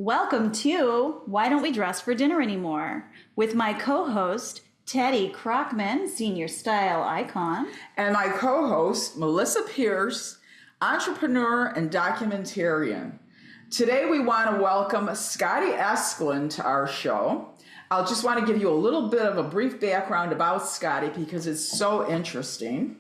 Welcome to Why Don't We Dress for Dinner Anymore? With my co-host, Teddy Crockman, senior style icon. And my co-host, Melissa Pierce, entrepreneur and documentarian. Today we want to welcome Scottie Eskelund to our show. I'll just want to give you a little bit of a brief background about Scottie because it's so interesting.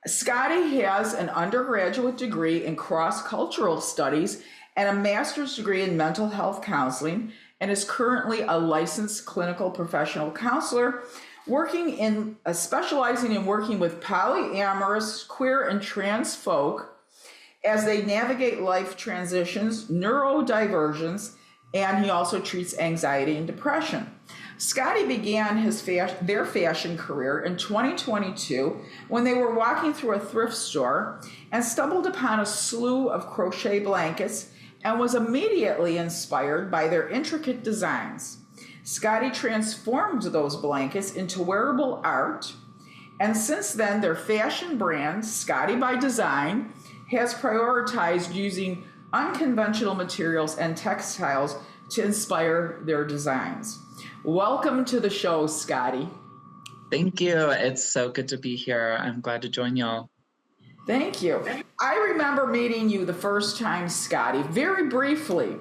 Scottie has an undergraduate degree in cross-cultural studies and a master's degree in mental health counseling, and is currently a licensed clinical professional counselor, specializing in working with polyamorous, queer, and trans folk as they navigate life transitions, neurodivergence, and he also treats anxiety and depression. Scottie began their fashion career in 2022 when they were walking through a thrift store and stumbled upon a slew of crochet blankets and was immediately inspired by their intricate designs. Scottie transformed those blankets into wearable art, and since then their fashion brand, Scottie by Design, has prioritized using unconventional materials and textiles to inspire their designs. Welcome to the show, Scottie. Thank you. It's so good to be here. I'm glad to join y'all. Thank you. I remember meeting you the first time, Scottie, very briefly.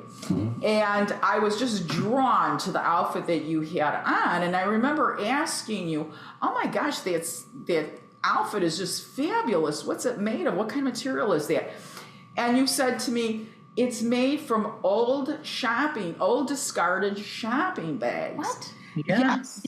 And I was just drawn to the outfit that you had on. And I remember asking you, oh my gosh, that outfit is just fabulous. What's it made of? What kind of material is that? And you said to me, it's made from old discarded shopping bags. What? Yes.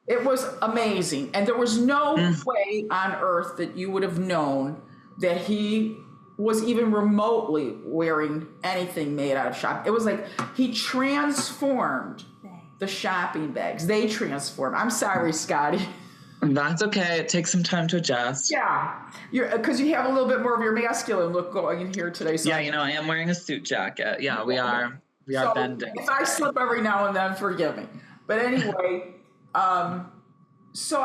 It was amazing. And there was no way on earth that you would have known that he was even remotely wearing anything made out of shopping. It was like he transformed the shopping bags. They transformed. I'm sorry, Scottie. That's okay. It takes some time to adjust. Yeah. Because you have a little bit more of your masculine look going in here today. So yeah, I am wearing a suit jacket. Yeah, we are so bending. If I slip every now and then, forgive me. But anyway, so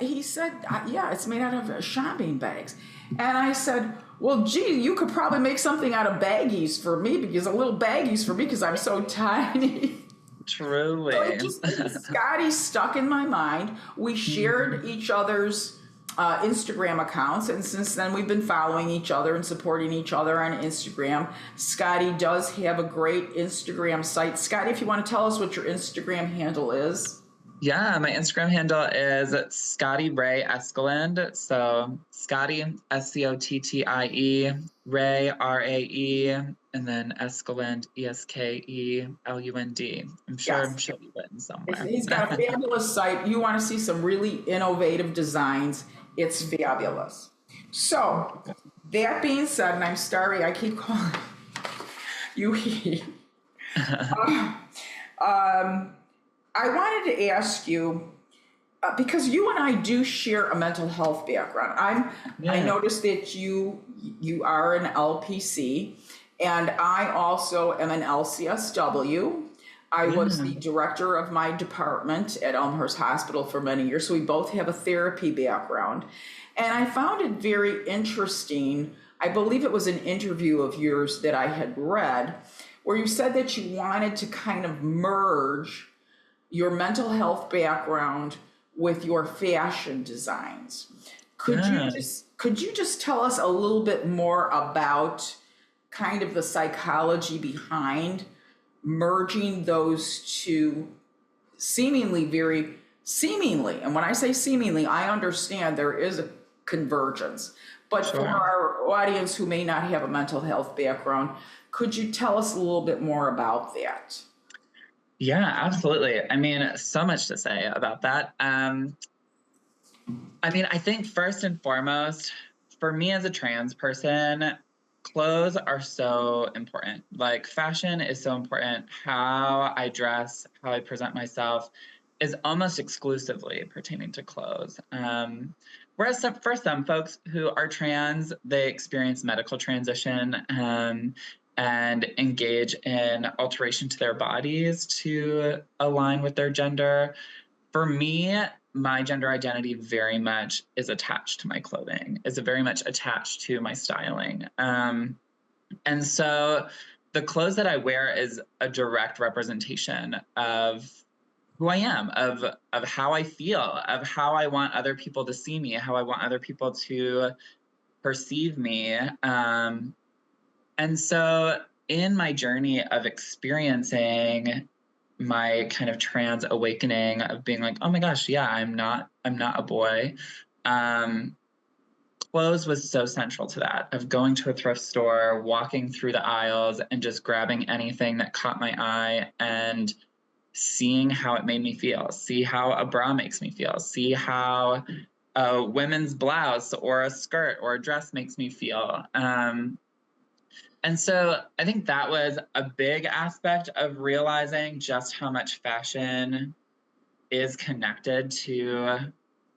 he said, yeah, it's made out of shopping bags. And I said, well, gee, you could probably make something out of baggies for me because I'm so tiny. Truly. So Scottie stuck in my mind. We shared each other's Instagram accounts, and since then we've been following each other and supporting each other on Instagram. Scottie does have a great Instagram site. Scottie, if you want to tell us what your Instagram handle is. Yeah, my Instagram handle is Scottie Ray Eskelund. So Scottie, Scottie, Ray, Rae, and then Eskelund, Eskelund. I'm sure you've written somewhere. He's got a fabulous site. You want to see some really innovative designs, it's fabulous. So, that being said, and I'm sorry I keep calling you he. I wanted to ask you, because you and I do share a mental health background. I noticed that you are an LPC, and I also am an LCSW. I was the director of my department at Elmhurst Hospital for many years, so we both have a therapy background. And I found it very interesting. I believe it was an interview of yours that I had read, where you said that you wanted to kind of merge your mental health background with your fashion designs. Could you just tell us a little bit more about kind of the psychology behind merging those two seemingly, and when I say seemingly, I understand there is a convergence, but for our audience who may not have a mental health background, could you tell us a little bit more about that? Yeah, absolutely. I mean, so much to say about that. I think first and foremost, for me as a trans person, clothes are so important. Like, fashion is so important. How I dress, how I present myself is almost exclusively pertaining to clothes. Whereas for some folks who are trans, they experience medical transition and engage in alteration to their bodies to align with their gender. For me, my gender identity very much is attached to my clothing, is very much attached to my styling. And so the clothes that I wear is a direct representation of who I am, of how I feel, of how I want other people to see me, how I want other people to perceive me. And so in my journey of experiencing my kind of trans awakening of being like, oh my gosh, yeah, I'm not a boy. Clothes was so central to that, of going to a thrift store, walking through the aisles and just grabbing anything that caught my eye and seeing how it made me feel, see how a bra makes me feel, see how a women's blouse or a skirt or a dress makes me feel. And so I think that was a big aspect of realizing just how much fashion is connected to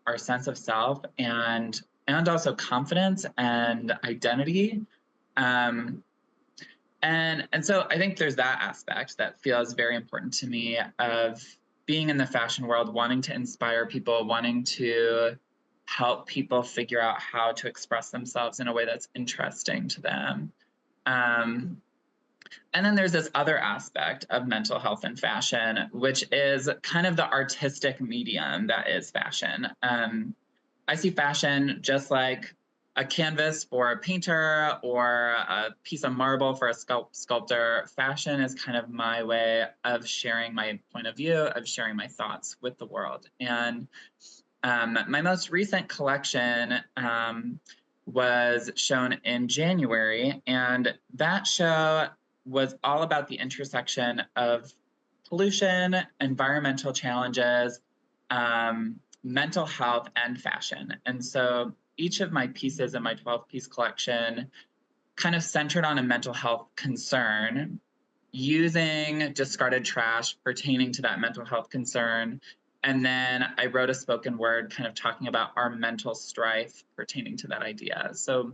our sense of self and also confidence and identity. And so I think there's that aspect that feels very important to me of being in the fashion world, wanting to inspire people, wanting to help people figure out how to express themselves in a way that's interesting to them. And then there's this other aspect of mental health and fashion, which is kind of the artistic medium that is fashion. I see fashion just like a canvas for a painter or a piece of marble for a sculptor. Fashion is kind of my way of sharing my point of view, of sharing my thoughts with the world. And my most recent collection was shown in January, and that show was all about the intersection of pollution, environmental challenges, mental health, and fashion. And so each of my pieces in my 12-piece collection kind of centered on a mental health concern, using discarded trash pertaining to that mental health concern. And then I wrote a spoken word kind of talking about our mental strife pertaining to that idea. So,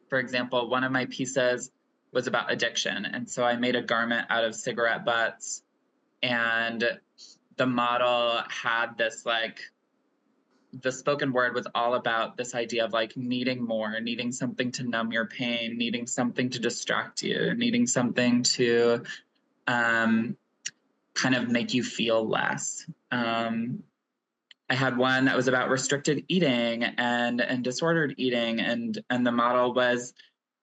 for example, one of my pieces was about addiction. And so I made a garment out of cigarette butts, and the model had this, like, the spoken word was all about this idea of like needing more, needing something to numb your pain, needing something to distract you, needing something to kind of make you feel less. I had one that was about restricted eating and disordered eating, and the model was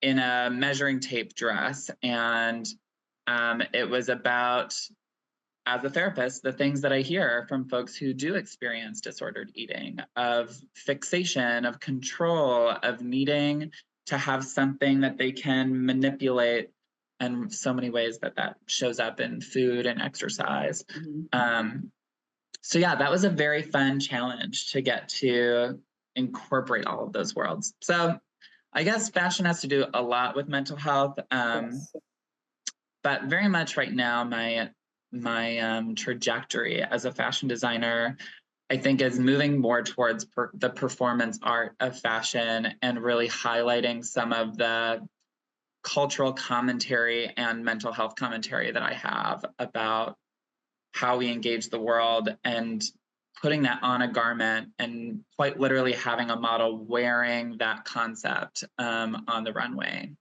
in a measuring tape dress, and it was about, as a therapist, the things that I hear from folks who do experience disordered eating, of fixation, of control, of needing to have something that they can manipulate, and so many ways that shows up in food and exercise. Mm-hmm. So yeah, that was a very fun challenge to get to incorporate all of those worlds. So I guess fashion has to do a lot with mental health, yes. But very much right now, my trajectory as a fashion designer, I think, is moving more towards the performance art of fashion and really highlighting some of the cultural commentary and mental health commentary that I have about how we engage the world, and putting that on a garment and quite literally having a model wearing that concept on the runway.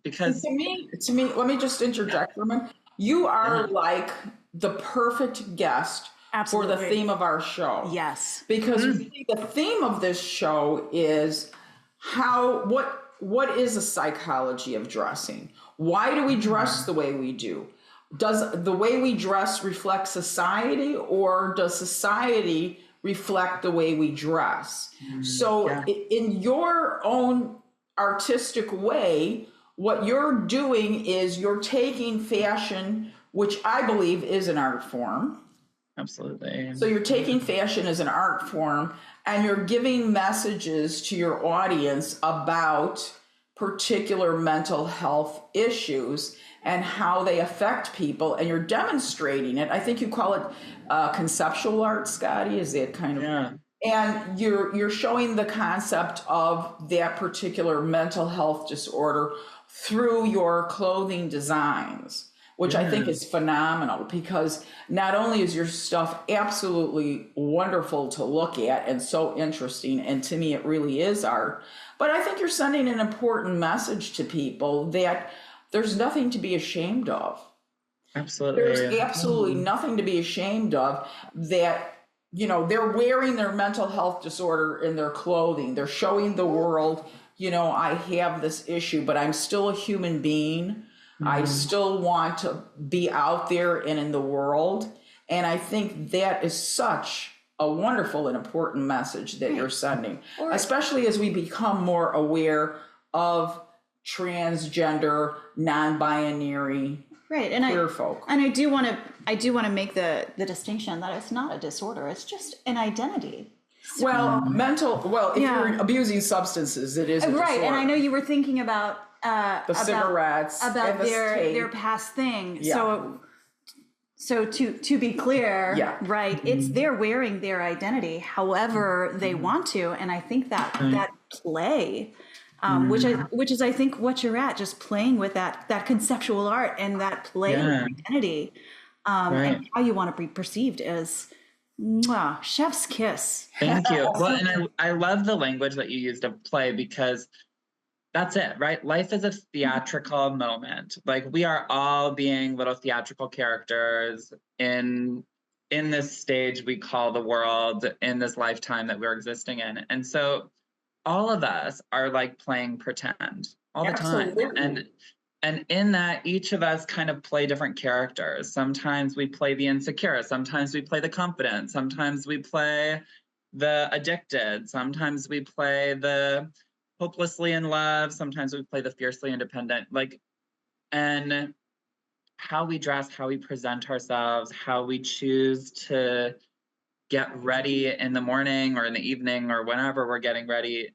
Because to me, let me just interject for a minute. You are like the perfect guest Absolutely. For the theme of our show. Yes. Because really the theme of this show is what is a psychology of dressing? Why do we dress the way we do? Does the way we dress reflect society, or does society reflect the way we dress? So in your own artistic way, what you're doing is you're taking fashion, which I believe is an art form. Absolutely. So you're taking fashion as an art form, and you're giving messages to your audience about particular mental health issues and how they affect people, and you're demonstrating it. I think you call it conceptual art, Scottie. Is that kind of? Yeah. And you're showing the concept of that particular mental health disorder through your clothing designs, which I think is phenomenal, because not only is your stuff absolutely wonderful to look at and so interesting, and to me it really is art, but I think you're sending an important message to people that there's nothing to be ashamed of. Absolutely. There's absolutely nothing to be ashamed of that, they're wearing their mental health disorder in their clothing. They're showing the world, I have this issue, but I'm still a human being. I still want to be out there and in the world. And I think that is such a wonderful and important message that you're sending, especially as we become more aware of transgender, non-binary, right, and queer folk. And I do want to make the distinction that it's not a disorder; it's just an identity. So, if you're abusing substances, it is a right. disorder. And I know you were thinking about the cigarettes, about and their past thing. Yeah. So to be clear, right, it's they're wearing their identity however they want to, and I think that play, which is I think what you're at, just playing with that conceptual art and that play with identity, and how you want to be perceived as chef's kiss. Thank you. Well, and I love the language that you used of play, because that's it, right? Life is a theatrical moment. Like, we are all being little theatrical characters in this stage we call the world, in this lifetime that we're existing in. And so all of us are like playing pretend all the time. And in that, each of us kind of play different characters. Sometimes we play the insecure, sometimes we play the confident, sometimes we play the addicted, sometimes we play the hopelessly in love, sometimes we play the fiercely independent. And how we dress, how we present ourselves, how we choose to get ready in the morning or in the evening or whenever we're getting ready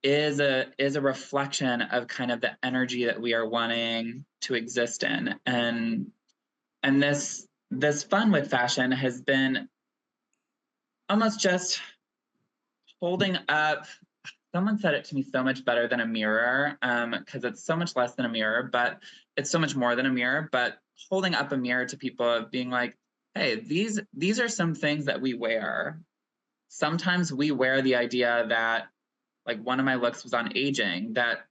is a reflection of kind of the energy that we are wanting to exist in. And this fun with fashion has been almost just holding up. Someone said it to me so much better than a mirror, because it's so much less than a mirror, but it's so much more than a mirror. But holding up a mirror to people, of being like, hey, these are some things that we wear. Sometimes we wear the idea that, like, one of my looks was on aging, that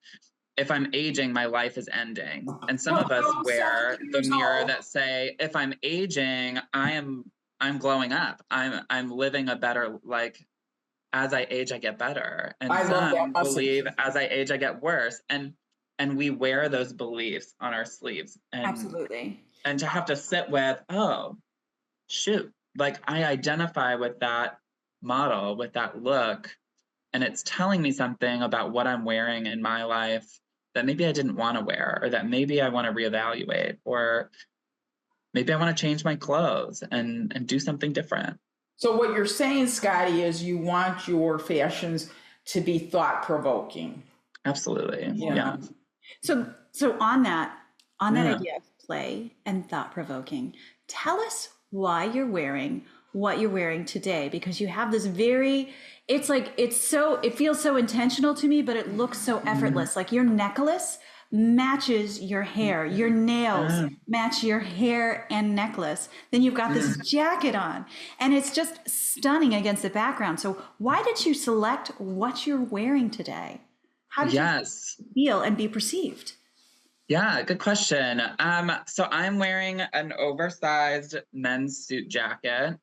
if I'm aging, my life is ending. And some of us wear the mirror that say, if I'm aging, I'm glowing up. I'm living a better, like, as I age, I get better. And some believe as I age, I get worse. And we wear those beliefs on our sleeves. And, absolutely. And to have to sit with, oh, shoot, like, I identify with that model, with that look, and it's telling me something about what I'm wearing in my life that maybe I didn't want to wear, or that maybe I want to reevaluate, or maybe I want to change my clothes and do something different. So what you're saying, Scottie, is you want your fashions to be thought-provoking. Absolutely. Yeah. So on that idea of play and thought-provoking, tell us why you're wearing what you're wearing today, because you have this it feels so intentional to me, but it looks so effortless. Like, your necklace matches your hair, your nails match your hair and necklace. Then you've got this jacket on, and it's just stunning against the background. So why did you select what you're wearing today? How did you feel and be perceived? Yeah, good question. So I'm wearing an oversized men's suit jacket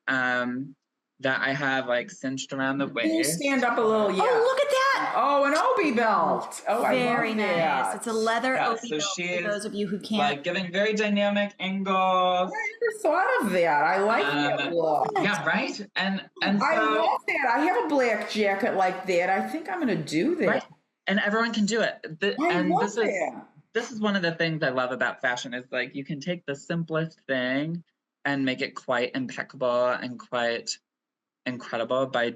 that I have, like, cinched around the waist. Can you stand up a little? Yeah. Oh, look at that! Oh, an Obi belt. Oh, very I love nice. that. It's a leather Obi belt for those of you who can't. Like, giving very dynamic angles. I never thought of that. I like that look. Yeah, right. And so, I love that. I have a black jacket like that. I think I'm going to do that. Right. And everyone can do it. I love that. This is one of the things I love about fashion, is, like, you can take the simplest thing and make it quite impeccable and quite incredible by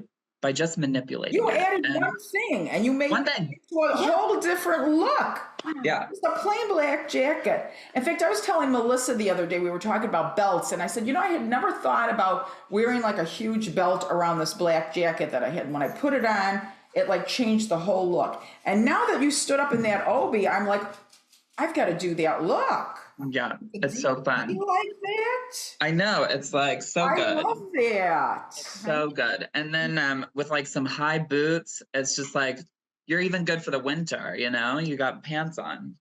just manipulating You it. added one thing, and you made it into a whole different look. Yeah. It's a plain black jacket. In fact, I was telling Melissa the other day, we were talking about belts, and I said, I had never thought about wearing, like, a huge belt around this black jacket that I had. When I put it on, it, like, changed the whole look. And now that you stood up in that Obi, I'm like, I've got to do that look. Yeah, it's so fun. You like that? I know, it's, like, so good. I love that. It's so good. And then with, like, some high boots, it's just like, you're even good for the winter, you got pants on.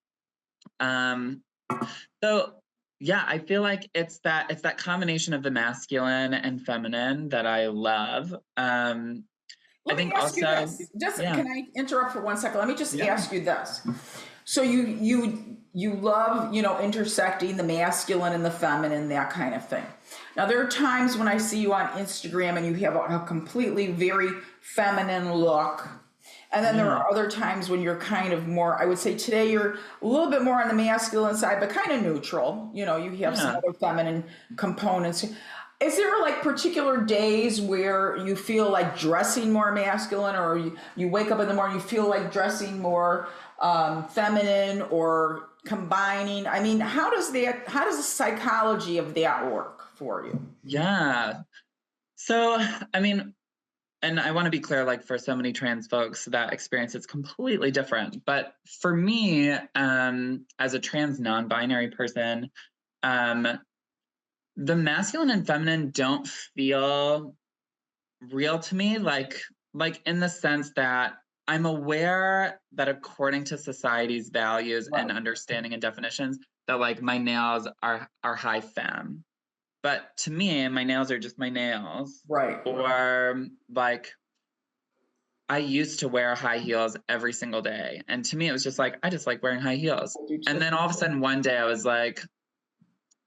So yeah, I feel like it's that combination of the masculine and feminine that I love. I Let me think ask you also, this. Just yeah, can I interrupt for 1 second? Let me just ask you this. So you love, intersecting the masculine and the feminine, that kind of thing. Now there are times when I see you on Instagram and you have a completely very feminine look. And then there are other times when you're kind of more, I would say today you're a little bit more on the masculine side, but kind of neutral. You have some other feminine components. Is there like particular days where you feel like dressing more masculine, or you wake up in the morning, you feel like dressing more feminine, or combining? I mean, how does the psychology of that work for you? Yeah. So, I mean, and I want to be clear, like for so many trans folks, that experience is completely different. But for me, as a trans non-binary person, the masculine and feminine don't feel real to me, like in the sense that I'm aware that according to society's values and understanding and definitions, that like my nails are high femme. But to me, my nails are just my nails. Right. Or like I used to wear high heels every single day. And to me, it was just like, I just like wearing high heels. And then all of a sudden one day I was like,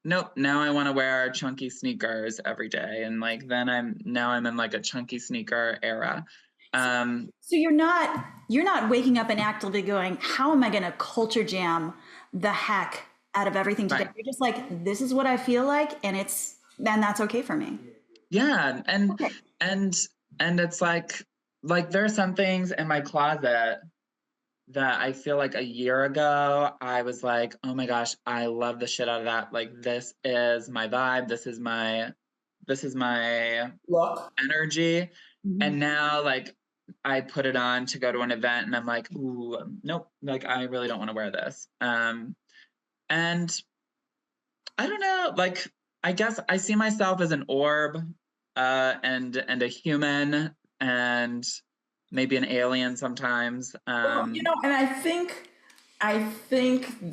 nope, now I want to wear chunky sneakers every day. And like, then I'm in like a chunky sneaker era. So you're not waking up and actively going, how am I going to culture jam the heck out of everything today? Right. You're just like, this is what I feel like. And that's okay for me. Yeah. And, okay. and it's like there are some things in my closet that I feel like a year ago, I was like, oh my gosh, I love the shit out of that. Like, this is my vibe. This is my look, energy. Mm-hmm. And now like I put it on to go to an event and I'm like, ooh, nope. Like, I really don't want to wear this. And I don't know, like, I guess I see myself as an orb, and a human, and maybe an alien sometimes. Well, and I think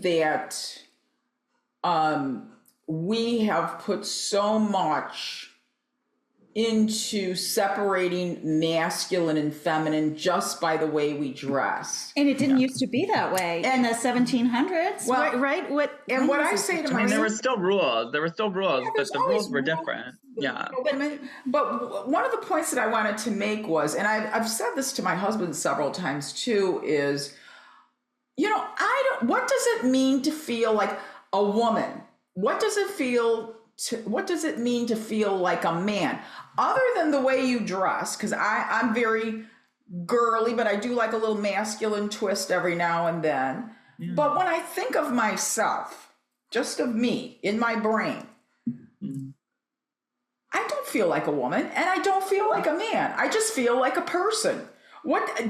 that we have put so much into separating masculine and feminine just by the way we dress. And it didn't used to be that way in the 1700s, well, right? What I say to myself, I mean, there were still rules, but the rules were different. Yeah. But one of the points that I wanted to make was, and I've said this to my husband several times too, is, what does it mean to feel like a woman? What does it mean to feel like a man? Other than the way you dress, because I'm very girly, but I do like a little masculine twist every now and then. Yeah. But when I think of myself, just of me, in my brain, I don't feel like a woman, and I don't feel like a man. I just feel like a person.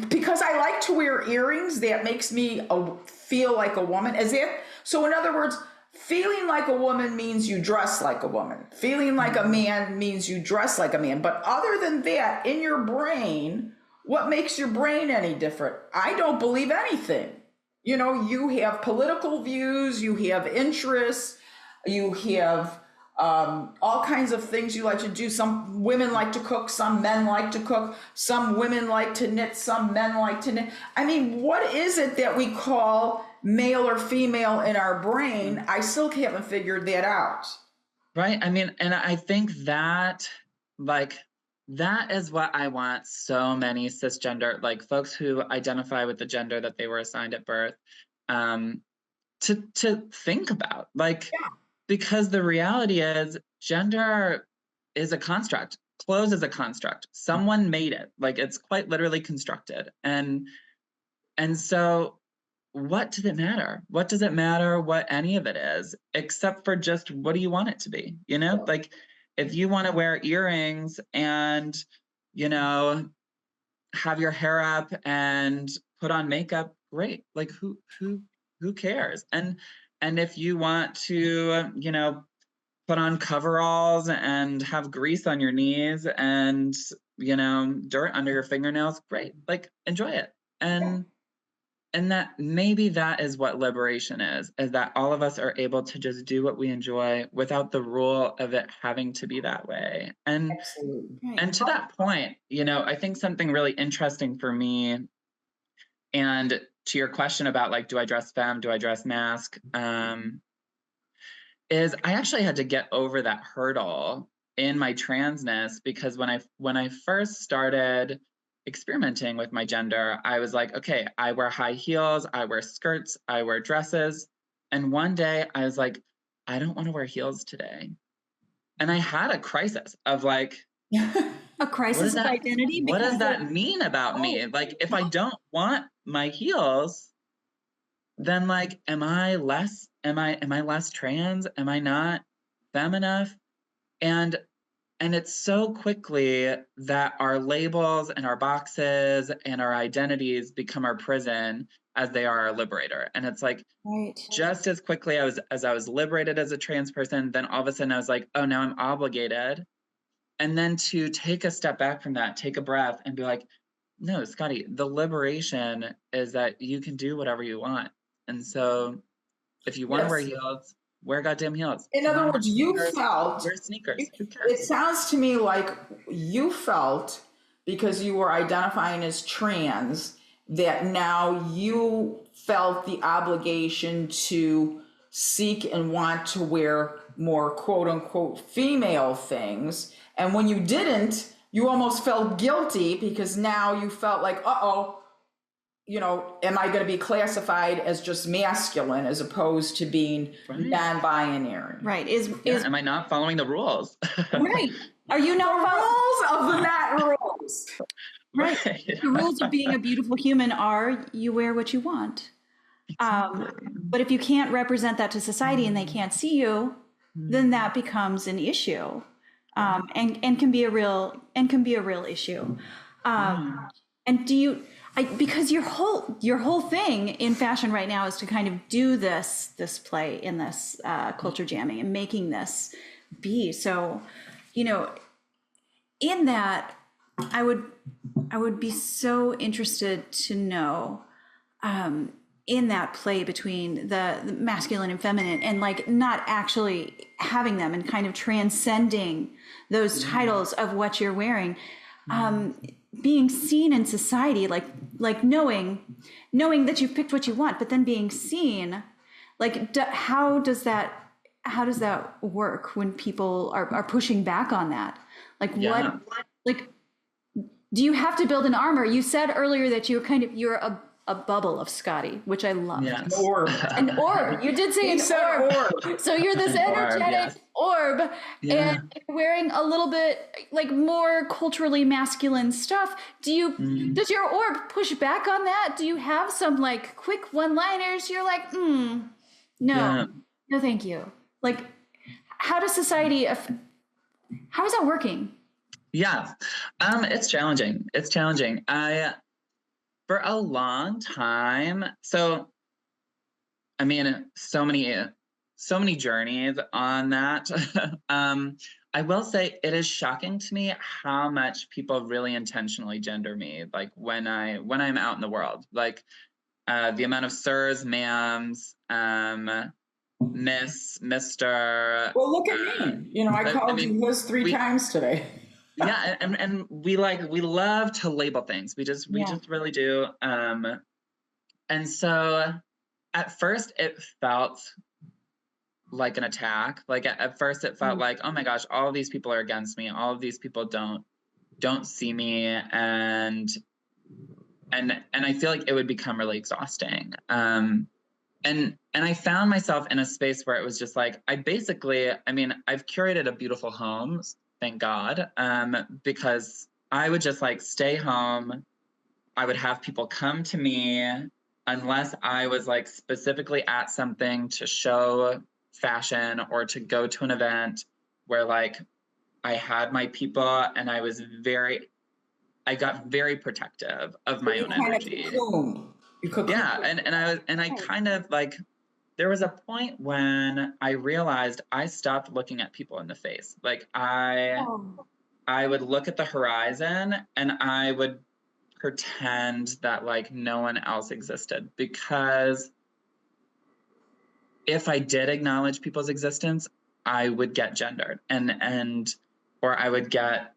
Because I like to wear earrings, that makes me feel like a woman. So in other words, feeling like a woman means you dress like a woman. Feeling like a man means you dress like a man. But other than that, in your brain, what makes your brain any different? I don't believe anything. You have political views, you have interests, you have all kinds of things you like to do. Some women like to cook, some men like to cook, some women like to knit, some men like to knit. I mean, what is it that we call male or female in our brain? I still haven't figured that out. Right. I mean, and I think that that is what I want so many cisgender, like folks who identify with the gender that they were assigned at birth, to think about, because the reality is gender is a construct. Clothes is a construct. Someone made it. Like, it's quite literally constructed. And so what does it matter? What does it matter what any of it is, except for just what do you want it to be? Like, if you want to wear earrings and, have your hair up and put on makeup, great. Like, who cares? And if you want to, put on coveralls and have grease on your knees and, dirt under your fingernails, great. Like, enjoy it. And and that maybe that is what liberation is that all of us are able to just do what we enjoy without the rule of it having to be that way. And Absolutely. and to that point, you know, I think something really interesting for me, and to your question about like, do I dress femme, do I dress masc, is I actually had to get over that hurdle in my transness, because when I first started experimenting with my gender, I was like, okay, I wear high heels, I wear skirts, I wear dresses. And one day I was like, I don't want to wear heels today. And I had a crisis of like, a crisis of identity. What does that mean about me? Like, if I don't want my heels, then like, am I less trans? Am I not femme enough? And it's so quickly that our labels and our boxes and our identities become our prison as they are our liberator. And it's like, just as quickly as I was liberated as a trans person, then all of a sudden I was like, oh, now I'm obligated. And then to take a step back from that, take a breath and be like, no, Scottie, the liberation is that you can do whatever you want. And so if you want to wear heels, wear goddamn heels. In other words, you felt, wear sneakers. Who cares? It sounds to me like you felt, because you were identifying as trans, that now you felt the obligation to seek and want to wear more quote unquote female things. And when you didn't, you almost felt guilty, because now you felt like, uh-oh, you know, am I going to be classified as just masculine as opposed to being non-binary? Right. Am I not following the rules? Right. Are you not rules of the not rules? Right. The rules of being a beautiful human are you wear what you want. Exactly. But if you can't represent that to society and they can't see you, then that becomes an issue, and can be a real issue. And do you? Because your whole thing in fashion right now is to kind of do this play in this culture jamming and making this be. So, you know, in that, I would be so interested to know, in that play between the masculine and feminine, and like not actually having them and kind of transcending those titles of what you're wearing. Being seen in society, like knowing that you've picked what you want, but then being seen, like how does that work when people are pushing back on that? Like what, like, do you have to build an armor? You said earlier that you're a bubble of Scottie, which I love. Yes. An orb. You did say an orb. So you're this energetic orb, and you're wearing a little bit like more culturally masculine stuff. Does your orb push back on that? Do you have some like quick one-liners? You're like, no, thank you. Like, how does society? How is that working? Yeah, it's challenging. For a long time, so I mean, so many journeys on that. I will say it is shocking to me how much people really intentionally gender me, like when I'm out in the world, like the amount of sirs, ma'ams, miss, Mr. Well, look at me. You know, I called you Liz 3 times today. Yeah, and we love to label things. We just really do. And so at first it felt like an attack. Like at first it felt like, oh my gosh, all of these people are against me. All of these people don't see me, and I feel like it would become really exhausting. And I found myself in a space where it was just like, I've curated a beautiful home, thank God, because I would just like stay home. I would have people come to me unless I was like specifically at something to show fashion or to go to an event where like I had my people, and I got very protective of my own energy. Yeah, and I kind of like, there was a point when I realized I stopped looking at people in the face. Like I would look at the horizon, and I would pretend that like no one else existed, because if I did acknowledge people's existence, I would get gendered and or I would get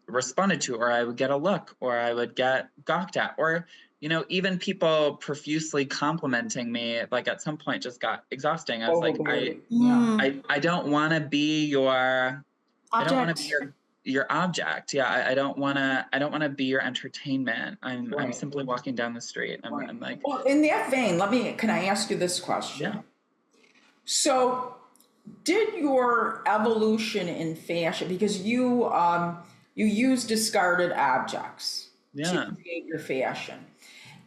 responded to, or I would get a look, or I would get gawked at, or, you know, even people profusely complimenting me, like at some point just got exhausting. I was like, I don't want to be your object. I don't want to be your object. Yeah. I don't want to be your entertainment. I'm simply walking down the street. I'm like, well, in that vein, can I ask you this question? Yeah. So did your evolution in fashion, because you use discarded objects to create your fashion.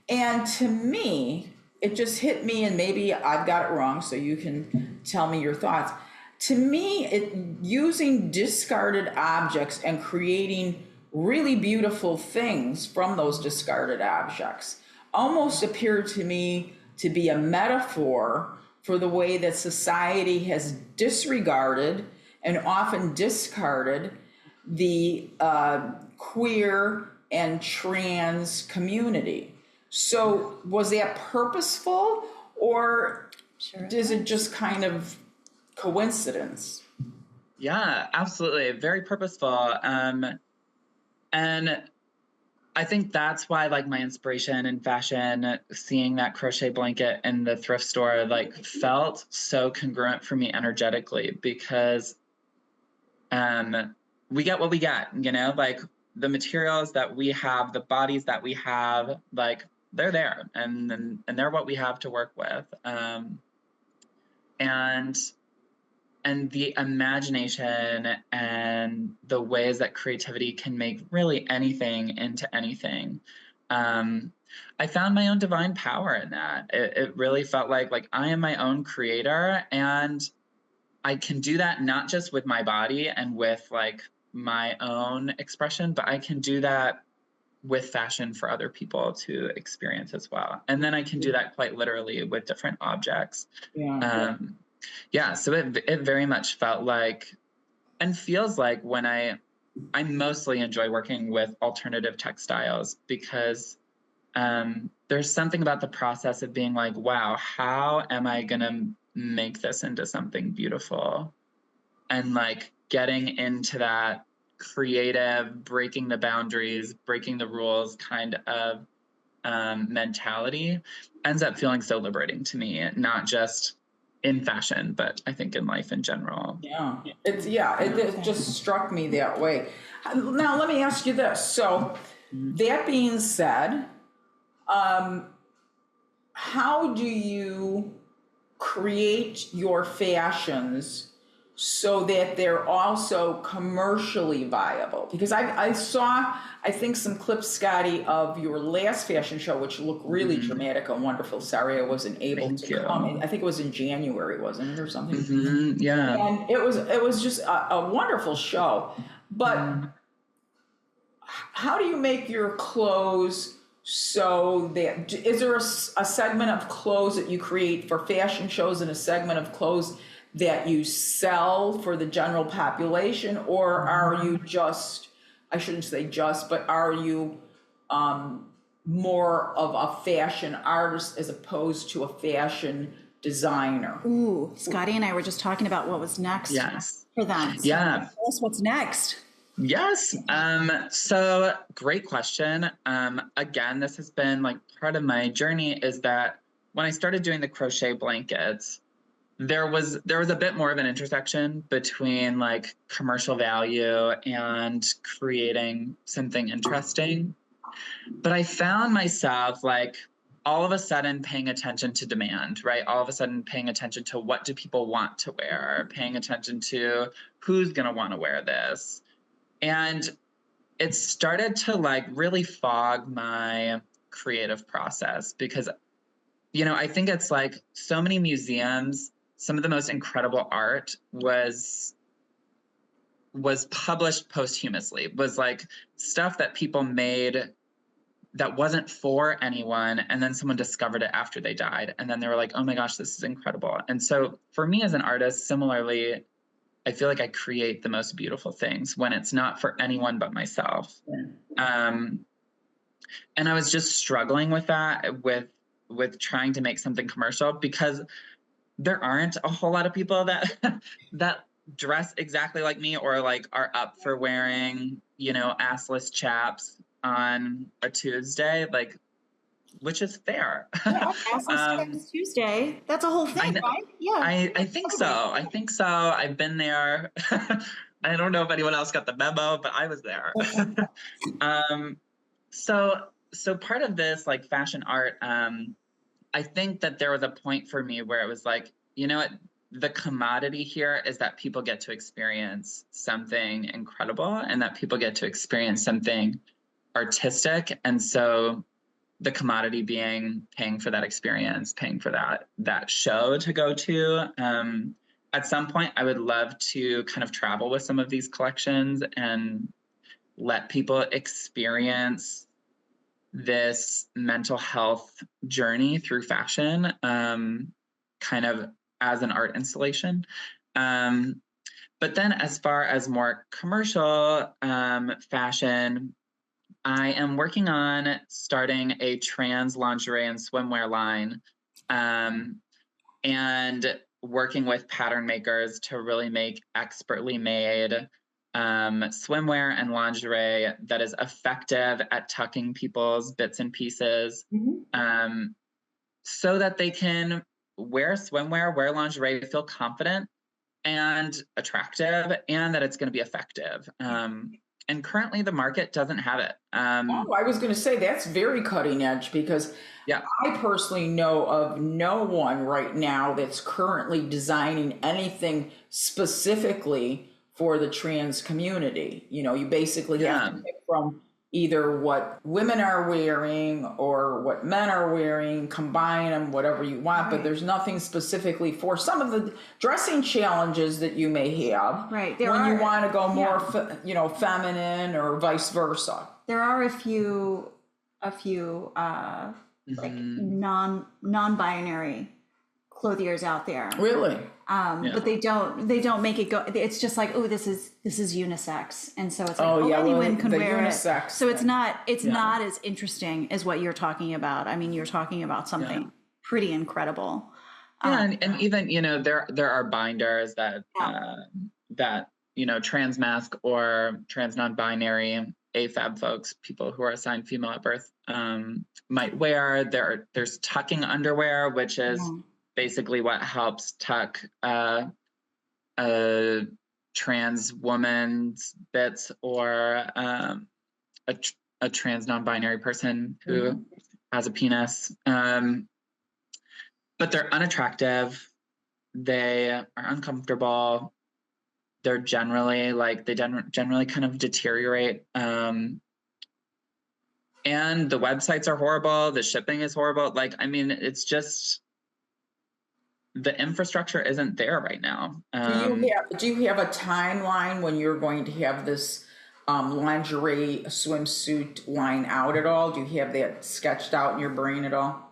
And to me, it just hit me, and maybe I've got it wrong, so you can tell me your thoughts. To me, using discarded objects and creating really beautiful things from those discarded objects almost appeared to me to be a metaphor for the way that society has disregarded and often discarded the queer and trans community. So was that purposeful, or is it just kind of coincidence? Yeah, absolutely. Very purposeful. And I think that's why, like, my inspiration in fashion, seeing that crochet blanket in the thrift store, like, felt so congruent for me energetically, because we get what we get, you know, like the materials that we have, the bodies that we have, like they're there, and they're what we have to work with. And the imagination and the ways that creativity can make really anything into anything. I found my own divine power in that. It really felt like I am my own creator, and I can do that not just with my body and with like my own expression, but I can do that with fashion for other people to experience as well. And then I can do that quite literally with different objects. So it very much felt like, and feels like, when I mostly enjoy working with alternative textiles, because there's something about the process of being like, wow, how am I gonna make this into something beautiful? And like getting into that creative, breaking the boundaries, breaking the rules kind of mentality ends up feeling so liberating to me, not just in fashion, but I think in life in general. It just struck me that way. Now let me ask you this. So that being said, how do you create your fashions so that they're also commercially viable? Because I saw, I think, some clips, Scottie, of your last fashion show, which looked really dramatic and wonderful. Sorry I wasn't able to come. I think it was in January, wasn't it, or something? Yeah. And it was just a wonderful show. But how do you make your clothes so that, is there a segment of clothes that you create for fashion shows and a segment of clothes that you sell for the general population? Or are you just, I shouldn't say just, but are you more of a fashion artist as opposed to a fashion designer? Ooh, Scottie and I were just talking about what was next for them. So tell us what's next. Yes. So great question. Again, this has been like part of my journey, is that when I started doing the crochet blankets, there was a bit more of an intersection between like commercial value and creating something interesting. But I found myself like all of a sudden paying attention to demand, right? All of a sudden paying attention to what do people want to wear, paying attention to who's going to want to wear this. And it started to like really fog my creative process, because, you know, I think it's like so many museums, some of the most incredible art was published posthumously, was like stuff that people made that wasn't for anyone, and then someone discovered it after they died, and then they were like, oh my gosh, this is incredible. And so for me as an artist, similarly, I feel like I create the most beautiful things when it's not for anyone but myself. And I was just struggling with that, with trying to make something commercial, because there aren't a whole lot of people that that dress exactly like me, or like are up for wearing, assless chaps on a Tuesday, like, which is fair. Yeah, Assless Chaps Tuesday. That's a whole thing, right? Yeah. I think so. I think so. I've been there. I don't know if anyone else got the memo, but I was there. So part of this, like, fashion art, I think that there was a point for me where it was like, you know what, the commodity here is that people get to experience something incredible, and that people get to experience something artistic. And so the commodity being paying for that experience, paying for that show to go to. At some point, I would love to kind of travel with some of these collections and let people experience this mental health journey through fashion, kind of as an art installation. But then as far as more commercial fashion, I am working on starting a trans lingerie and swimwear line, and working with pattern makers to really make expertly made swimwear and lingerie that is effective at tucking people's bits and pieces, so that they can wear swimwear, wear lingerie, feel confident and attractive, and that it's going to be effective. And currently the market doesn't have it. I was going to say that's very cutting edge, because I personally know of no one right now that's currently designing anything specifically for the trans community. You basically have to pick from either what women are wearing or what men are wearing, combine them, whatever you want, but there's nothing specifically for some of the dressing challenges that you may have. Right. You want to go more, feminine, or vice versa. There are a few like non-binary clothiers out there. Really? But they don't make it go. It's just like, oh, this is unisex, and so it's like, anyone can wear it. So it's not as interesting as what you're talking about. I mean, you're talking about something pretty incredible. And even there are binders that trans masc or trans non-binary AFAB folks, people who are assigned female at birth, might wear. There's tucking underwear, which is basically what helps tuck a trans woman's bits, or a trans non-binary person who has a penis. But they're unattractive. They are uncomfortable. They're generally generally kind of deteriorate. And the websites are horrible. The shipping is horrible. It's just, the infrastructure isn't there right now. Do you have a timeline when you're going to have this lingerie swimsuit line out at all? Do you have that sketched out in your brain at all?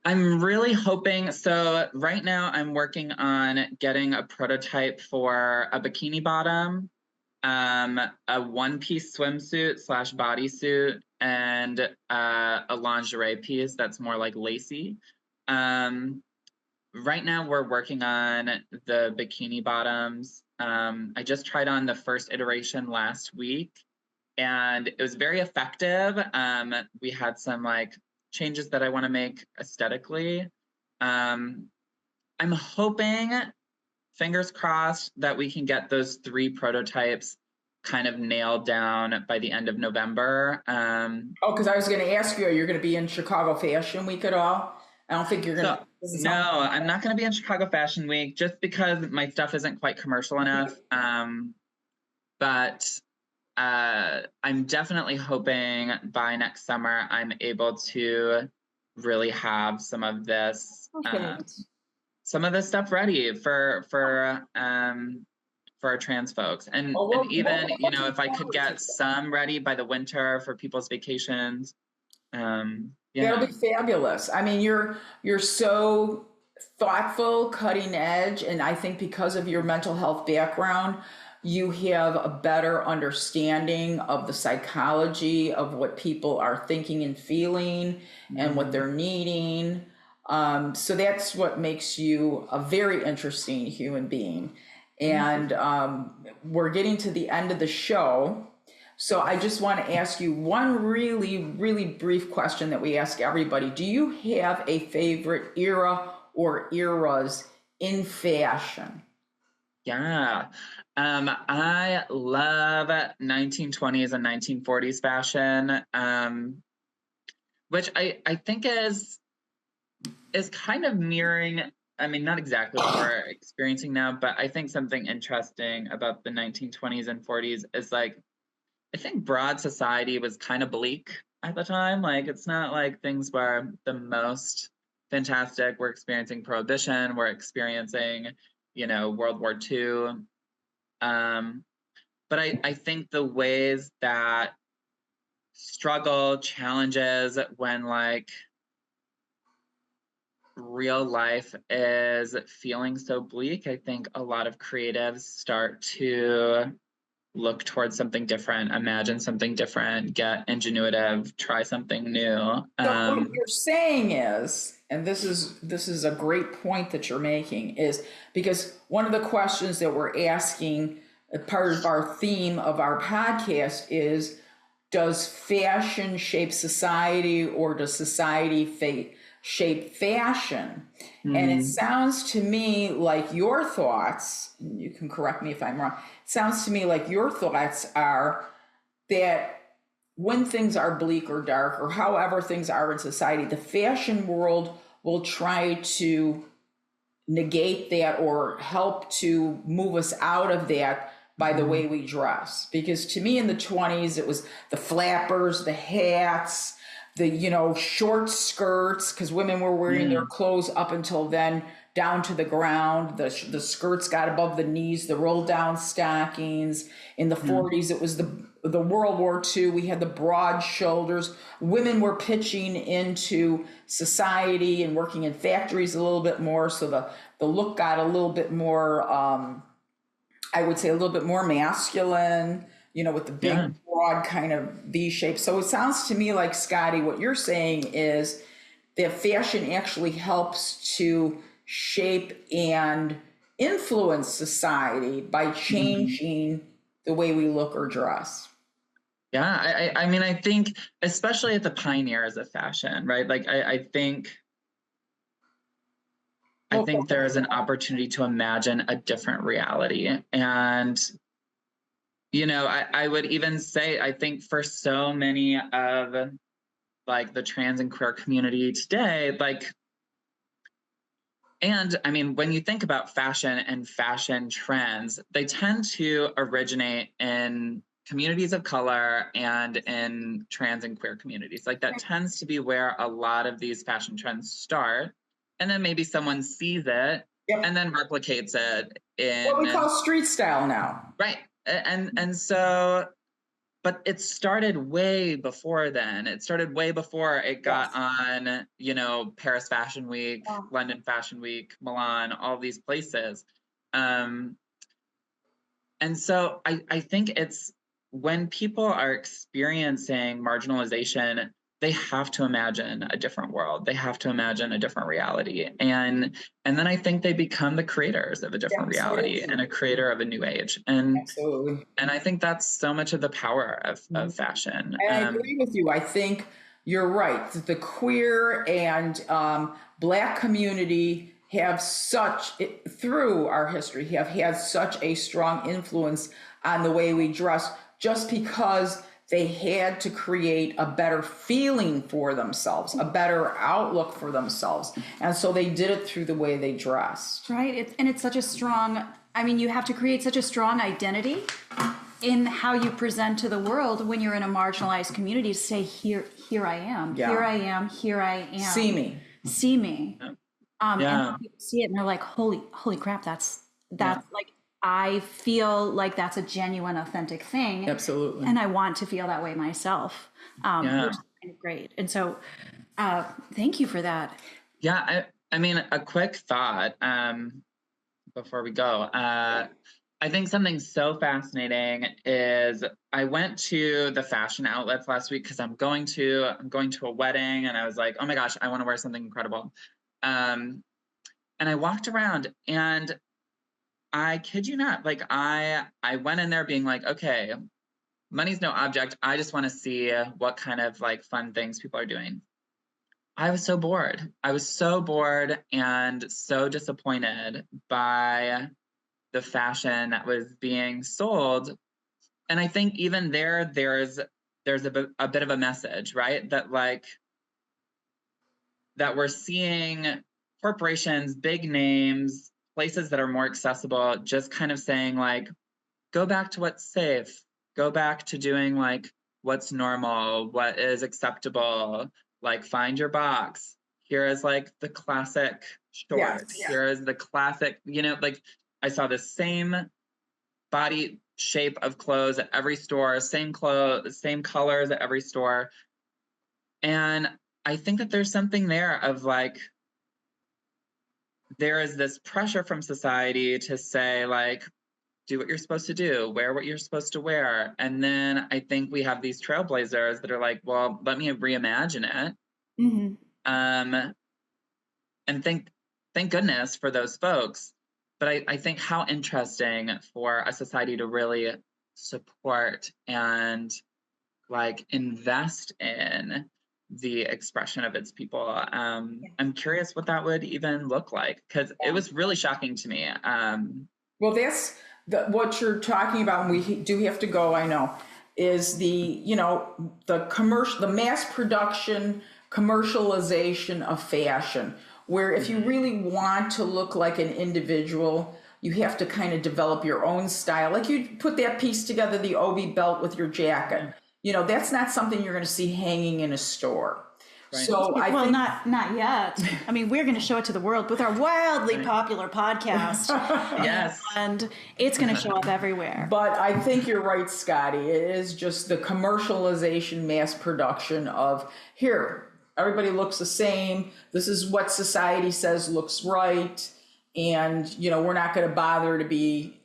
I'm really hoping. So right now I'm working on getting a prototype for a bikini bottom, a one-piece swimsuit / bodysuit, and a lingerie piece that's more like lacy. Right now we're working on the bikini bottoms. I just tried on the first iteration last week, and it was very effective. We had some changes that I want to make aesthetically. I'm hoping, fingers crossed, that we can get those 3 prototypes kind of nailed down by the end of November. Because I was going to ask you, are you going to be in Chicago Fashion Week at all? I don't think you're going to. No, I'm not going to be in Chicago Fashion Week, just because my stuff isn't quite commercial enough. But I'm definitely hoping by next summer I'm able to really have some of this stuff ready for our trans folks, and even if I could get some ready by the winter for people's vacations. That'll be fabulous. I mean, you're so thoughtful, cutting edge, and I think because of your mental health background, you have a better understanding of the psychology of what people are thinking and feeling and what they're needing. So that's what makes you a very interesting human being. And we're getting to the end of the show. So I just want to ask you one really, really brief question that we ask everybody. Do you have a favorite era or eras in fashion? Yeah. I love 1920s and 1940s fashion, which I think is kind of mirroring, I mean, not exactly what we're experiencing now, but I think something interesting about the 1920s and 40s is like, I think broad society was kind of bleak at the time. Like, it's not like things were the most fantastic. We're experiencing Prohibition, we're experiencing, World War II. But I think the ways that struggle, challenges, when like real life is feeling so bleak, I think a lot of creatives start to look towards something different, imagine something different, get ingenuitive, try something new. So what you're saying is, and this is a great point that you're making, is because one of the questions that we're asking, part of our theme of our podcast is, does fashion shape society or does society shape fashion? And it sounds to me like your thoughts, and you can correct me if I'm wrong, it sounds to me like your thoughts are that when things are bleak or dark or however things are in society, the fashion world will try to negate that or help to move us out of that by the way we dress. Because to me in the 20s, it was the flappers, the hats, the, short skirts, because women were wearing their clothes up until then down to the ground. The skirts got above the knees, the roll down stockings. In the 40s, it was the World War II. We had the broad shoulders. Women were pitching into society and working in factories a little bit more. So the look got a little bit more, I would say a little bit more masculine, with the big, broad kind of V shape. So it sounds to me like, Scottie, what you're saying is that fashion actually helps to shape and influence society by changing the way we look or dress. Yeah, I mean, I think, especially at the pioneers of fashion, right? Like, I think there is an opportunity to imagine a different reality. And, I would even say, I think for so many of like the trans and queer community today, like, and I mean, when you think about fashion and fashion trends, they tend to originate in communities of color and in trans and queer communities. Like that tends to be where a lot of these fashion trends start. And then maybe someone sees it and then replicates it in what we call street style now. Right. And so, but it started way before then. It started way before it got on, Paris Fashion Week, London Fashion Week, Milan, all these places. And so I think it's when people are experiencing marginalization, they have to imagine a different world. They have to imagine a different reality. And then I think they become the creators of a different reality and a creator of a new age. And I think that's so much of the power of fashion. And I agree with you. I think you're right. The queer and Black community have through our history, have had such a strong influence on the way we dress, just because they had to create a better feeling for themselves, a better outlook for themselves. And so they did it through the way they dressed. Right. And it's such a strong, you have to create such a strong identity in how you present to the world when you're in a marginalized community to say, here I am, here I am, here I am. See me. And people see it and they're like, holy crap, that's like, I feel like that's a genuine, authentic thing. Absolutely. And I want to feel that way myself, which is kind of great. And so thank you for that. Yeah. I mean, a quick thought before we go. I think something so fascinating is I went to the fashion outlets last week because I'm going to a wedding, and I was like, oh my gosh, I want to wear something incredible. And I walked around, and I kid you not, like I went in there being like, okay, money's no object. I just want to see what kind of like fun things people are doing. I was so bored. I was so bored and so disappointed by the fashion that was being sold. And I think even there's a bit of a message, right? That like that we're seeing corporations, big names, places that are more accessible, just kind of saying like, go back to what's safe, go back to doing like what's normal, what is acceptable, like find your box. Here is like the classic short. Yes. Here is the classic, like I saw the same body shape of clothes at every store, same clothes, same colors at every store. And I think that there's something there of like, there is this pressure from society to say like, do what you're supposed to do, wear what you're supposed to wear. And then I think we have these trailblazers that are like, well, let me reimagine it. Mm-hmm. And thank goodness for those folks. But I think how interesting for a society to really support and like invest in the expression of its people. I'm curious what that would even look like, because it was really shocking to me. Well, that's what you're talking about, and we do have to go, I know, is the mass production, commercialization of fashion, where if you really want to look like an individual, you have to kind of develop your own style. Like you put that piece together, the Obi belt with your jacket. That's not something you're going to see hanging in a store. Right. So I think, not yet. I mean, we're going to show it to the world with our wildly popular podcast. Yes. And it's going to show up everywhere. But I think you're right, Scottie. It is just the commercialization, mass production of here, everybody looks the same. This is what society says looks right. And, we're not going to bother to be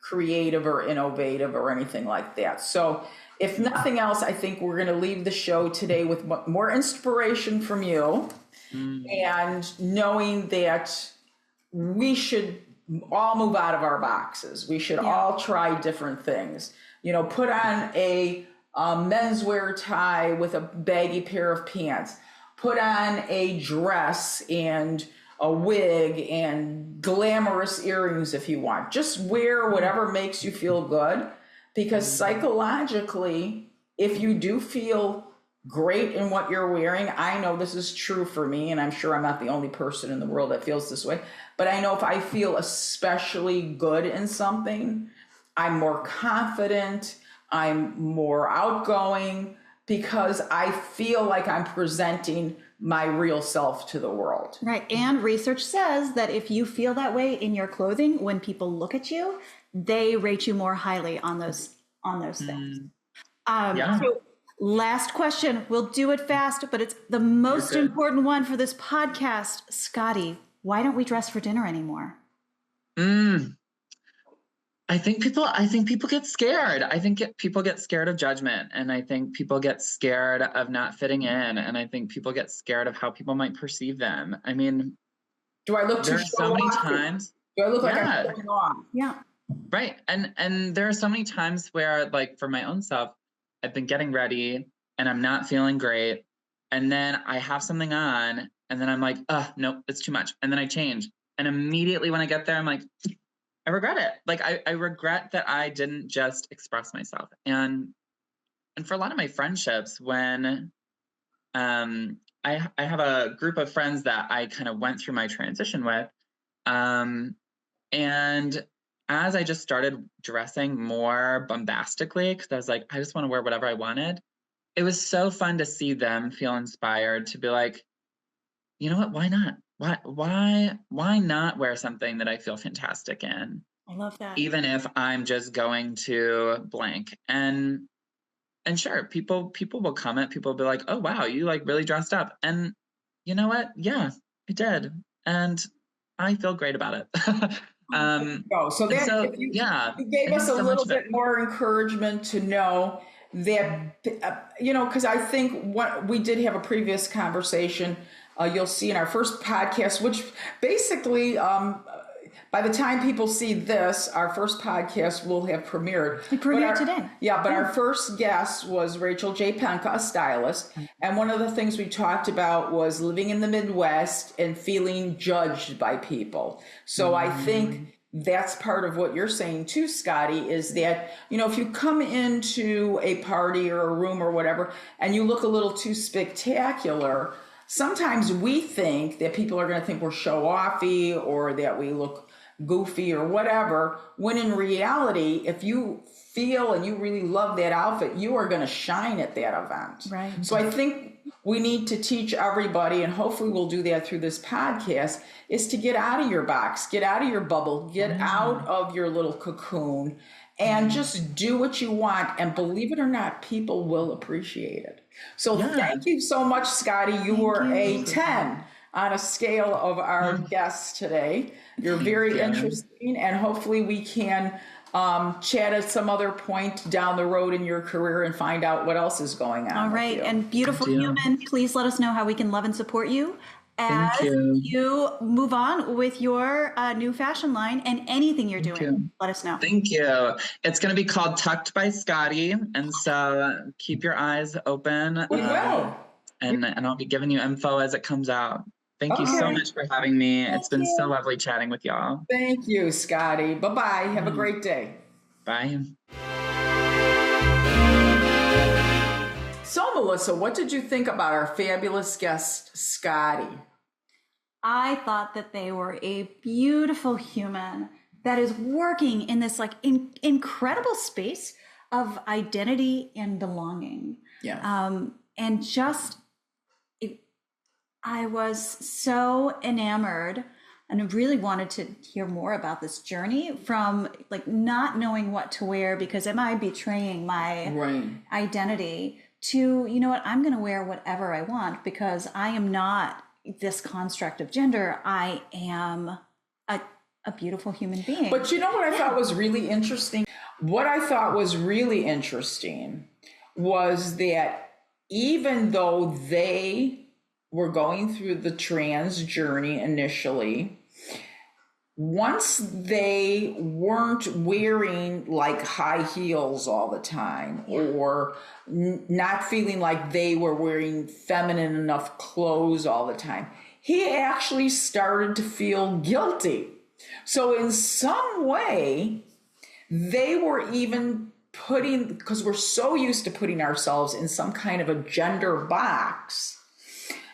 creative or innovative or anything like that. So if nothing else, I think we're going to leave the show today with more inspiration from you and knowing that we should all move out of our boxes. We should all try different things. Put on a menswear tie with a baggy pair of pants. Put on a dress and a wig and glamorous earrings if you want. Just wear whatever makes you feel good. Because psychologically, if you do feel great in what you're wearing, I know this is true for me, and I'm sure I'm not the only person in the world that feels this way, but I know if I feel especially good in something, I'm more confident, I'm more outgoing, because I feel like I'm presenting my real self to the world. Right. And research says that if you feel that way in your clothing, when people look at you, they rate you more highly on those things. So last question, we'll do it fast, but it's the most important one for this podcast. Scottie, why don't we dress for dinner anymore? I think people get scared. I think people get scared of judgment, and I think people get scared of not fitting in, and I think people get scared of how people might perceive them. I mean, do I look too so many times? Do I look like I'm showing off? Yeah. Right. And there are so many times where, like, for my own self, I've been getting ready and I'm not feeling great. And then I have something on and then I'm like, no, it's too much. And then I change. And immediately when I get there, I'm like, I regret it. Like, I regret that I didn't just express myself. And for a lot of my friendships, when I have a group of friends that I kind of went through my transition with, and as I just started dressing more bombastically, because I was like, I just want to wear whatever I wanted, it was so fun to see them feel inspired to be like, you know what, why not? Why not wear something that I feel fantastic in? I love that. Even if I'm just going to blank. And sure, people will comment, people will be like, oh wow, you like really dressed up. And you know what? Yeah, I did. And I feel great about it. So that so, you yeah, gave I us think a so much little of it. bit more encouragement to know that, because I think what we did have a previous conversation, you'll see in our first podcast, which basically, by the time people see this, our first podcast will have premiered. It premiered today. Yeah, but our first guest was Rachel J. Penka, a stylist. And one of the things we talked about was living in the Midwest and feeling judged by people. So I think that's part of what you're saying too, Scottie, is that, if you come into a party or a room or whatever, and you look a little too spectacular, sometimes we think that people are going to think we're show-offy or that we look goofy or whatever, when in reality, if you feel and you really love that outfit, you are going to shine at that event. Right. So I think we need to teach everybody, and hopefully we'll do that through this podcast, is to get out of your box, get out of your bubble, get out of your little cocoon, and just do what you want. And believe it or not, people will appreciate it. So thank you so much, Scottie. You were a 10 on a scale of our guests today. You're very interesting, and hopefully we can chat at some other point down the road in your career and find out what else is going on. All right. And beautiful human, please let us know how we can love and support you as you move on with your new fashion line and anything you're doing. Let us know. Thank you. It's going to be called Tucked by Scottie. And so keep your eyes open. We will. And I'll be giving you info as it comes out. Thank you so much for having me. It's been so lovely chatting with y'all. Thank you, Scottie. Bye-bye. Have a great day. Bye. So, Melissa, what did you think about our fabulous guest, Scottie? I thought that they were a beautiful human that is working in this incredible space of identity and belonging. Yeah. And just, I was so enamored and really wanted to hear more about this journey from not knowing what to wear because am I betraying my identity to, you know what, I'm going to wear whatever I want because I am not this construct of gender. I am a beautiful human being. But you know what I thought was really interesting? What I thought was really interesting was that even though they were going through the trans journey initially, once they weren't wearing high heels all the time or not feeling like they were wearing feminine enough clothes all the time, he actually started to feel guilty. So in some way, they were even because we're so used to putting ourselves in some kind of a gender box,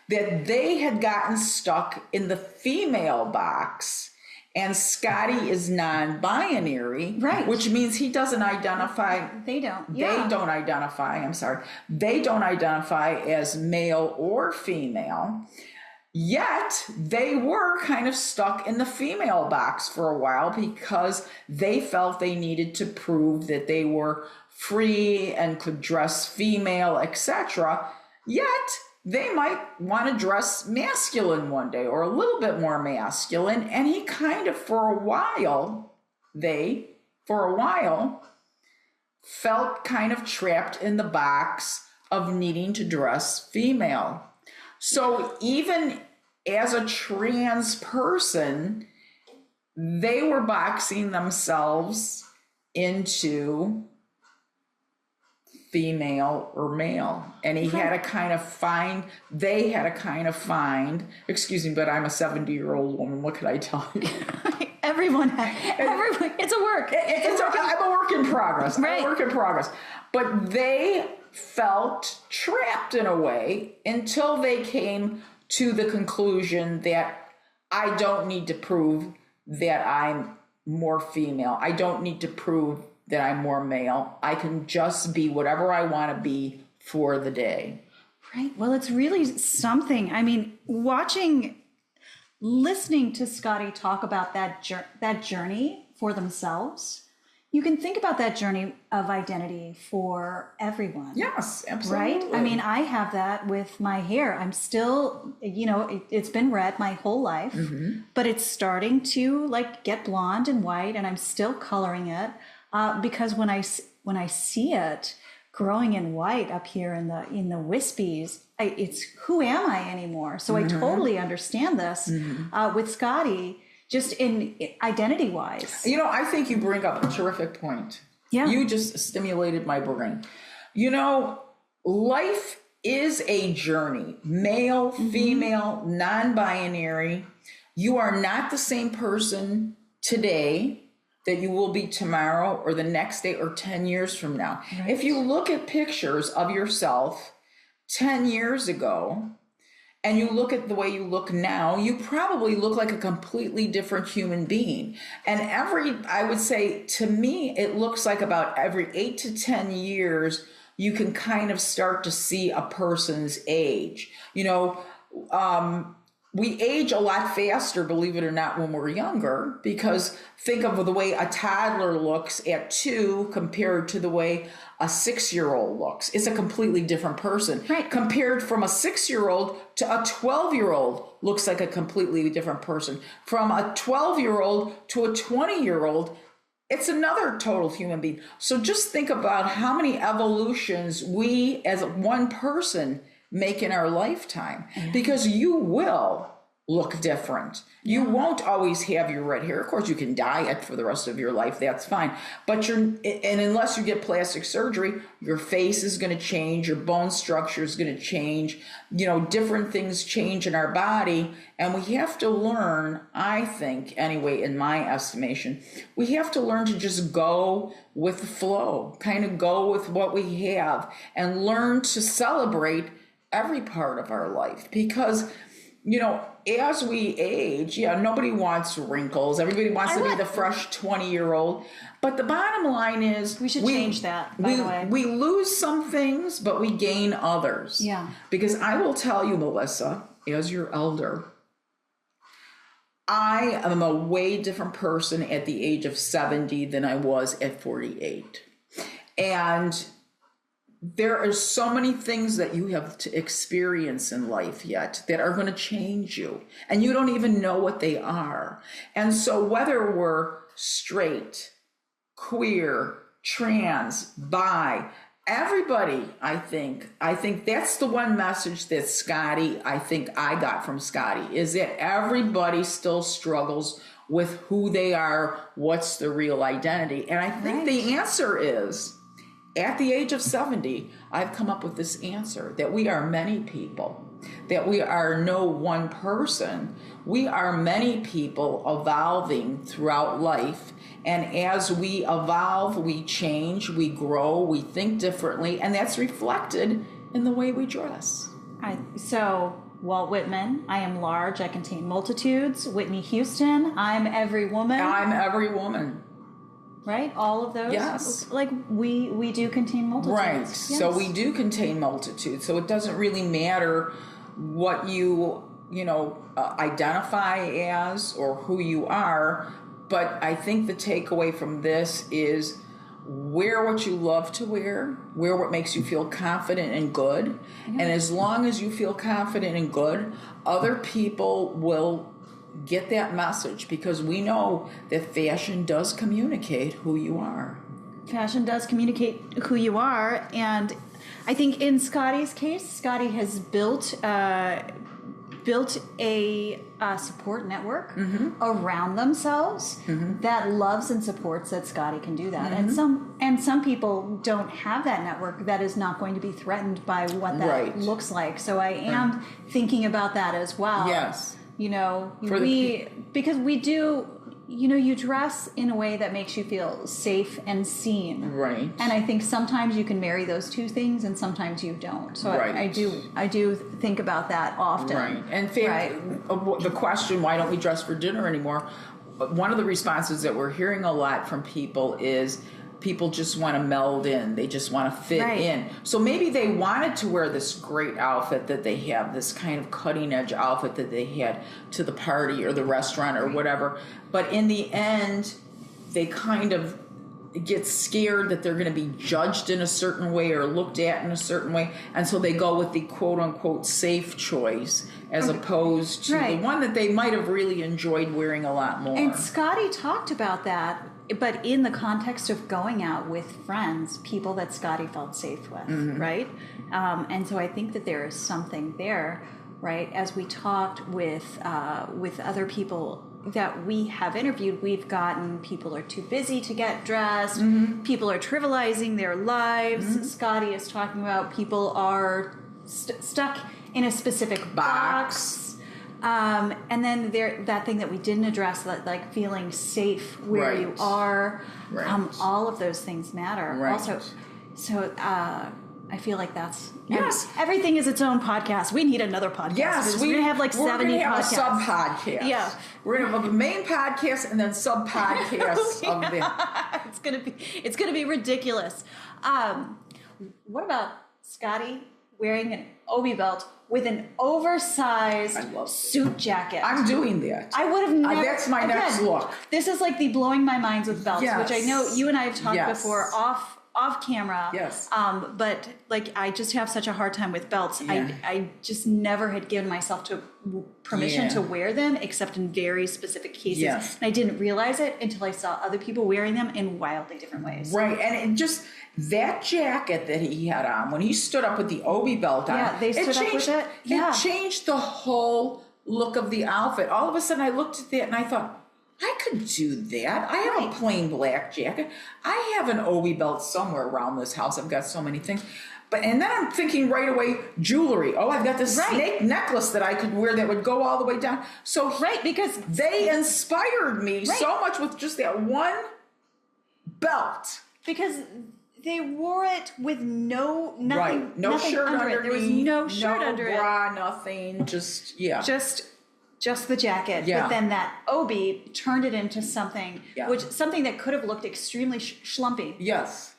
that they had gotten stuck in the female box. And Scottie is non-binary, right? Which means he doesn't identify. They don't. Yeah. They don't identify. I'm sorry. They don't identify as male or female. Yet they were kind of stuck in the female box for a while because they felt they needed to prove that they were free and could dress female, etc. Yet they might want to dress masculine one day or a little bit more masculine. And he kind of, for a while, felt kind of trapped in the box of needing to dress female. So even as a trans person, they were boxing themselves into female or male. And they had to kind of find, excuse me, but I'm a 70-year-old woman. What could I tell you? Everyone, it's a work. I'm a work in progress. Right. I'm a work in progress. But they felt trapped in a way until they came to the conclusion that I don't need to prove that I'm more female. I don't need to prove that I'm more male. I can just be whatever I want to be for the day. Right. Well, it's really something. I mean, listening to Scottie talk about that journey for themselves you can think about that journey of identity for everyone. Yes, absolutely. Right? I mean, I have that with my hair. I'm still, it's been red my whole life, but it's starting to like get blonde and white, and I'm still coloring it because when I see it growing in white up here in the wispies, it's who am I anymore? So I totally understand this with Scottie. Just in identity wise. I think you bring up a terrific point. Yeah. You just stimulated my brain. Life is a journey. Male, female, non-binary. You are not the same person today that you will be tomorrow or the next day or 10 years from now. Right. If you look at pictures of yourself 10 years ago, and you look at the way you look now, you probably look like a completely different human being. And I would say, to me, it looks like about every 8 to 10 years, you can kind of start to see a person's age. We age a lot faster, believe it or not, when we're younger, because think of the way a toddler looks at 2 compared to the way a 6-year-old looks. It's a completely different person. Right. Compared from a 6-year-old to a 12-year-old looks like a completely different person. From a 12-year-old to a 20-year-old, it's another total human being. So just think about how many evolutions we as one person make in our lifetime, because you will look different. You won't always have your red hair. Of course, you can dye it for the rest of your life. That's fine. But unless you get plastic surgery, your face is going to change. Your bone structure is going to change. Different things change in our body. And we have to learn, I think, anyway, in my estimation, we have to learn to just go with the flow, kind of go with what we have and learn to celebrate every part of our life, because as we age, nobody wants wrinkles. Everybody wants to be the fresh 20-year-old. But the bottom line is we should change that, by the way. We lose some things, but we gain others. Yeah. Because I will tell you, Melissa, as your elder, I am a way different person at the age of 70 than I was at 48. And there are so many things that you have to experience in life yet that are going to change you, and you don't even know what they are. And so whether we're straight, queer, trans, bi, everybody, I think that's the one message that I got from Scottie, is that everybody still struggles with who they are, what's the real identity. And I think the answer is, at the age of 70, I've come up with this answer, that we are many people, that we are no one person. We are many people evolving throughout life. And as we evolve, we change, we grow, we think differently, and that's reflected in the way we dress. So Walt Whitman, I am large, I contain multitudes. Whitney Houston, I'm every woman. I'm every woman. Right? All of those? Yes. Like we do contain multitudes. Right. Yes. So we do contain multitudes. So it doesn't really matter what you identify as or who you are. But I think the takeaway from this is wear what you love to wear what makes you feel confident and good. Mm-hmm. And as long as you feel confident and good, other people will get that message, because we know that fashion does communicate who you are. Fashion does communicate who you are, and I think in Scottie's case, Scottie has built a support network around themselves that loves and supports that Scottie can do that. And some people don't have that network that is not going to be threatened by what that looks like. So I am thinking about that as well. Yes. Because we do, you dress in a way that makes you feel safe and seen. Right. And I think sometimes you can marry those two things and sometimes you don't. So I do think about that often. Right. And the question, why don't we dress for dinner anymore? One of the responses that we're hearing a lot from people is people just want to meld in. They just want to fit in. So maybe they wanted to wear this great outfit that they have, this kind of cutting edge outfit that they had to the party or the restaurant or whatever. But in the end, they kind of get scared that they're going to be judged in a certain way or looked at in a certain way, and so they go with the quote-unquote safe choice as opposed to the one that they might have really enjoyed wearing a lot more. And Scottie talked about that, but in the context of going out with friends, people that Scottie felt safe with, right? And so I think that there is something there, right? As we talked with other people that we have interviewed, we've gotten people are too busy to get dressed. People are trivializing their lives. Scottie is talking about people are stuck in a specific box. And then that thing that we didn't address, that like feeling safe where you are. All of those things matter. Also, so I feel like that's everything is its own podcast. We need another podcast. Yes, we're gonna have like 70 podcasts. A sub podcast. Yeah, we're gonna have a main podcast and then sub podcasts of them. It's gonna be ridiculous. What about Scottie wearing an obi belt with an oversized suit jacket? I'm doing that. I would have never. That's my next look. This is like the blowing my minds with belts, which I know you and I have talked before off camera. Yes. But like I just have such a hard time with belts. I just never had given myself to permission to wear them except in very specific cases. Yes. And I didn't realize it until I saw other people wearing them in wildly different ways. Right. And it just that jacket that he had on when he stood up with the obi belt on. Yeah, they stood up with it. It changed the whole look of the outfit. All of a sudden I looked at that and I thought, I could do that. I have a plain black jacket. I have an obi belt somewhere around this house. I've got so many things. And then I'm thinking right away, jewelry. Oh, I've got this snake necklace that I could wear that would go all the way down. So because they inspired me so much with just that one belt. Because they wore it with nothing, no shirt under it. There was no shirt under it. No bra, nothing. Just the jacket, but then that obi turned it into something, something that could have looked extremely schlumpy. Yes.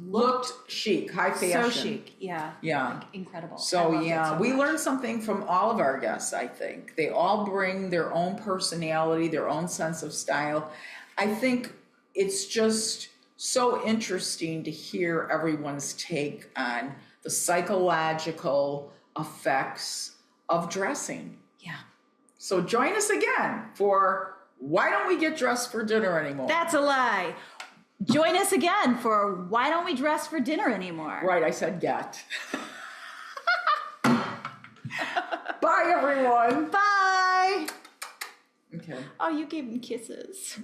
Looked chic, high fashion. So chic, yeah. Like, incredible. So we learned something from all of our guests, I think. They all bring their own personality, their own sense of style. I think it's just so interesting to hear everyone's take on the psychological effects of dressing. Yeah. So join us again for Why Don't We Get Dressed for Dinner Anymore? That's a lie. Join us again for Why Don't We Dress for Dinner Anymore? Right, I said get. Bye, everyone. Bye. Okay. Oh, you gave him kisses.